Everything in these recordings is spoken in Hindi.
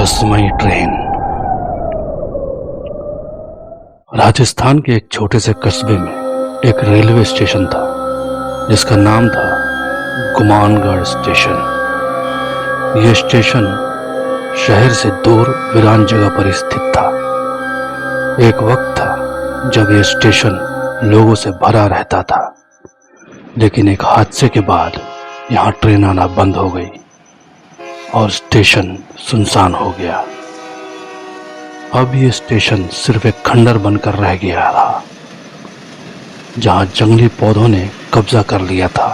रहस्यमयी ट्रेन। राजस्थान के एक छोटे से कस्बे में एक रेलवे स्टेशन था जिसका नाम था गुमानगढ़ स्टेशन। यह स्टेशन शहर से दूर वीरान जगह पर स्थित था। एक वक्त था जब यह स्टेशन लोगों से भरा रहता था, लेकिन एक हादसे के बाद यहाँ ट्रेन आना बंद हो गई और स्टेशन सुनसान हो गया। अब ये स्टेशन सिर्फ एक खंडर बनकर रह गया था, जहां जंगली पौधों ने कब्जा कर लिया था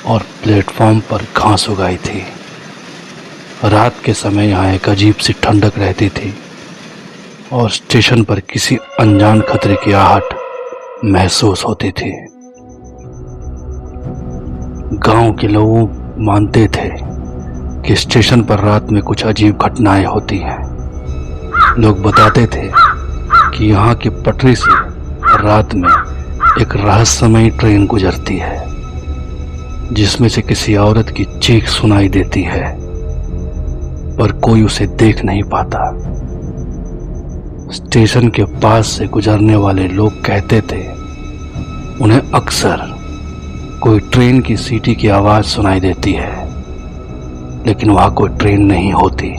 और प्लेटफॉर्म पर घास उगाई थी। रात के समय यहाँ एक अजीब सी ठंडक रहती थी और स्टेशन पर किसी अनजान खतरे की आहट महसूस होती थी। गांव के लोग मानते थे कि स्टेशन पर रात में कुछ अजीब घटनाएं होती हैं। लोग बताते थे कि यहाँ की पटरी से रात में एक रहस्यमयी ट्रेन गुजरती है, जिसमें से किसी औरत की चीख सुनाई देती है, पर कोई उसे देख नहीं पाता। स्टेशन के पास से गुजरने वाले लोग कहते थे उन्हें अक्सर कोई ट्रेन की सीटी की आवाज सुनाई देती है, लेकिन वहां कोई ट्रेन नहीं होती।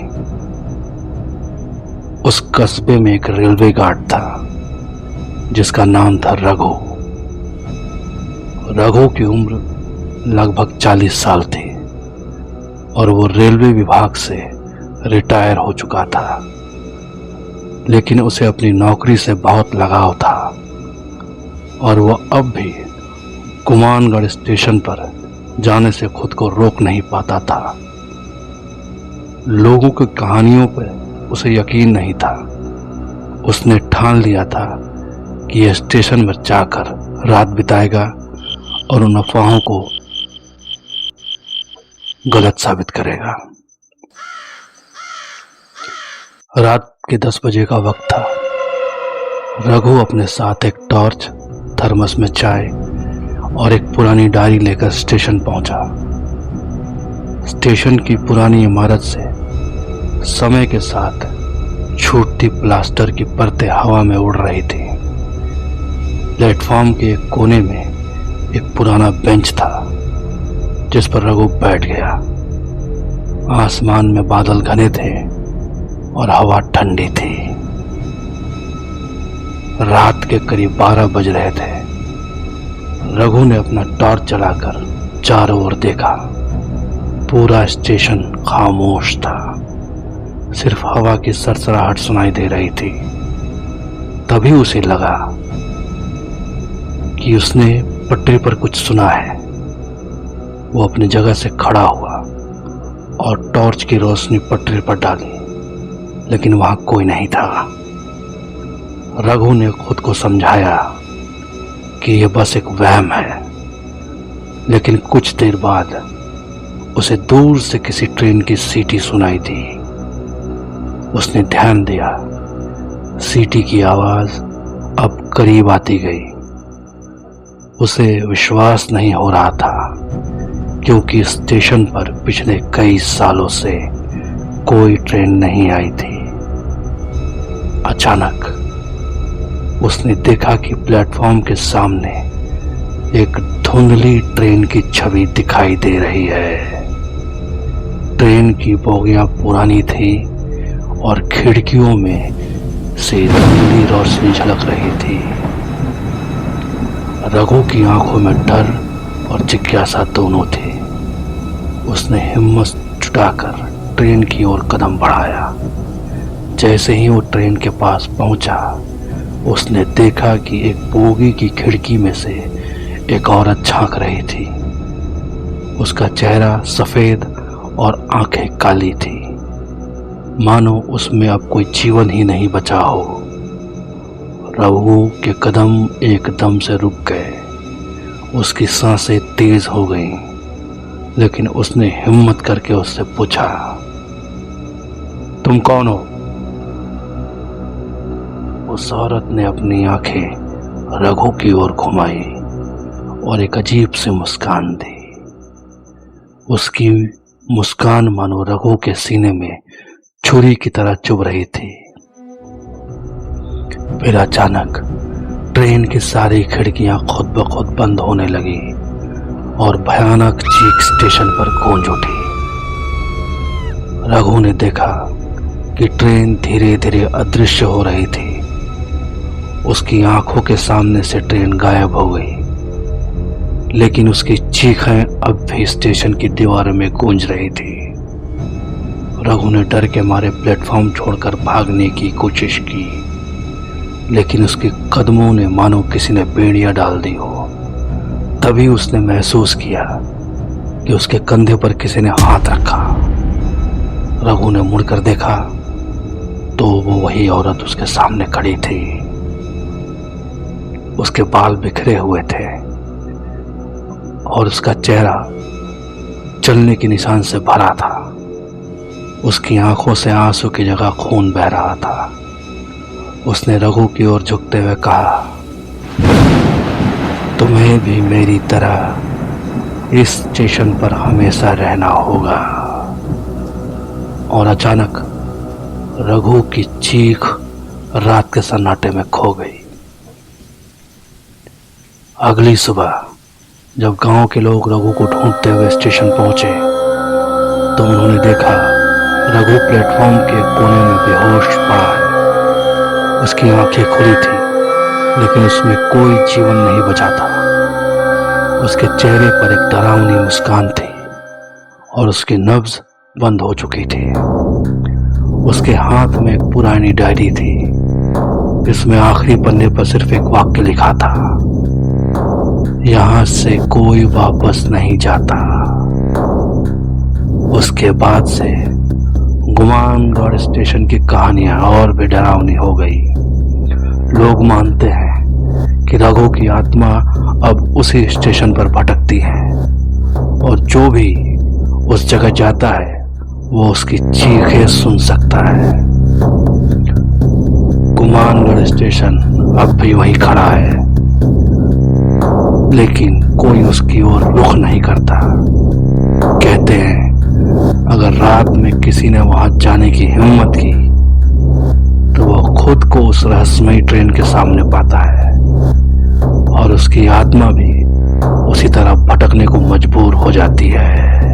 उस कस्बे में एक रेलवे गार्ड था जिसका नाम था रघु। रघु की उम्र लगभग 40 साल थी और वो रेलवे विभाग से रिटायर हो चुका था, लेकिन उसे अपनी नौकरी से बहुत लगाव था और वो अब भी गुमानगढ़ स्टेशन पर जाने से खुद को रोक नहीं पाता था। लोगों की कहानियों पर उसे यकीन नहीं था। उसने ठान लिया था कि यह स्टेशन पर जाकर रात बिताएगा और उन अफवाहों को गलत साबित करेगा। रात के 10 बजे का वक्त था। रघु अपने साथ एक टॉर्च, थर्मस में चाय और एक पुरानी डायरी लेकर स्टेशन पहुंचा। स्टेशन की पुरानी इमारत से समय के साथ छूटती प्लास्टर की परतें हवा में उड़ रही थी। प्लेटफॉर्म के एक कोने में एक पुराना बेंच था जिस पर रघु बैठ गया। आसमान में बादल घने थे और हवा ठंडी थी। रात के करीब 12 बज रहे थे। रघु ने अपना टॉर्च जलाकर चारों ओर देखा। पूरा स्टेशन खामोश था, सिर्फ हवा की सरसराहट सुनाई दे रही थी। तभी उसे लगा कि उसने पटरी पर कुछ सुना है। वो अपनी जगह से खड़ा हुआ और टॉर्च की रोशनी पटरी पर डाली, लेकिन वहां कोई नहीं था। रघु ने खुद को समझाया कि यह बस एक वहम है, लेकिन कुछ देर बाद उसे दूर से किसी ट्रेन की सीटी सुनाई दी। उसने ध्यान दिया। सीटी की आवाज अब करीब आती गई। उसे विश्वास नहीं हो रहा था, क्योंकि स्टेशन पर पिछले कई सालों से कोई ट्रेन नहीं आई थी। अचानक उसने देखा कि प्लेटफॉर्म के सामने एक धुंधली ट्रेन की छवि दिखाई दे रही है। ट्रेन की बोगियां पुरानी थी और खिड़कियों में से धुंधली रोशनी झलक रही थी। रघु की आंखों में डर और जिज्ञासा दोनों थी। उसने हिम्मत जुटाकर ट्रेन की ओर कदम बढ़ाया। जैसे ही वो ट्रेन के पास पहुंचा, उसने देखा कि एक बोगी की खिड़की में से एक औरत झांक रही थी। उसका चेहरा सफेद और आंखें काली थी, मानो उसमें अब कोई जीवन ही नहीं बचा हो। रघु के कदम एकदम से रुक गए। उसकी सांसें तेज हो गईं, लेकिन उसने हिम्मत करके उससे पूछा, तुम कौन हो? उस औरत ने अपनी आंखें रघु की ओर घुमाई और एक अजीब सी मुस्कान दी। उसकी मुस्कान मानो रघु के सीने में छुरी की तरह चुभ रही थी। फिर अचानक ट्रेन की सारी खिड़कियां खुद ब खुद बंद होने लगी और भयानक चीख स्टेशन पर गूंज उठी। रघु ने देखा कि ट्रेन धीरे धीरे अदृश्य हो रही थी। उसकी आंखों के सामने से ट्रेन गायब हो गई, लेकिन उसकी चीखें अब भी स्टेशन की दीवारों में गूंज रही थी। रघु ने डर के मारे प्लेटफॉर्म छोड़कर भागने की कोशिश की, लेकिन उसके कदमों ने मानो किसी ने बेड़ियां डाल दी हो। तभी उसने महसूस किया कि उसके कंधे पर किसी ने हाथ रखा। रघु ने मुड़कर देखा तो वो वही औरत उसके सामने खड़ी थी। उसके बाल बिखरे हुए थे और उसका चेहरा चलने के निशान से भरा था। उसकी आंखों से आंसू की जगह खून बह रहा था। उसने रघु की ओर झुकते हुए कहा, तुम्हें भी मेरी तरह इस स्टेशन पर हमेशा रहना होगा। और अचानक रघु की चीख रात के सन्नाटे में खो गई। अगली सुबह जब गांव के लोग रघु को ढूंढते हुए स्टेशन पहुंचे तो उन्होंने देखा रघु प्लेटफॉर्म के कोने में बेहोश पड़ा है। उसकी आंखें खुली थी, लेकिन उसमें कोई जीवन नहीं बचा था। उसके चेहरे पर एक डरावनी मुस्कान थी और उसकी नब्ज बंद हो चुकी थी। उसके हाथ में एक पुरानी डायरी थी, जिसमें आखिरी पन्ने पर सिर्फ एक वाक्य लिखा था, यहां से कोई वापस नहीं जाता। उसके बाद से गुमानगढ़ स्टेशन की कहानियां और भी डरावनी हो गई। लोग मानते हैं कि रघु की आत्मा अब उसी स्टेशन पर भटकती है और जो भी उस जगह जाता है वो उसकी चीखें सुन सकता है। गुमानगढ़ स्टेशन अब भी वहीं खड़ा है, लेकिन कोई उसकी ओर रुख नहीं करता। कहते हैं अगर रात में किसी ने वहां जाने की हिम्मत की तो वह खुद को उस रहस्यमयी ट्रेन के सामने पाता है और उसकी आत्मा भी उसी तरह भटकने को मजबूर हो जाती है।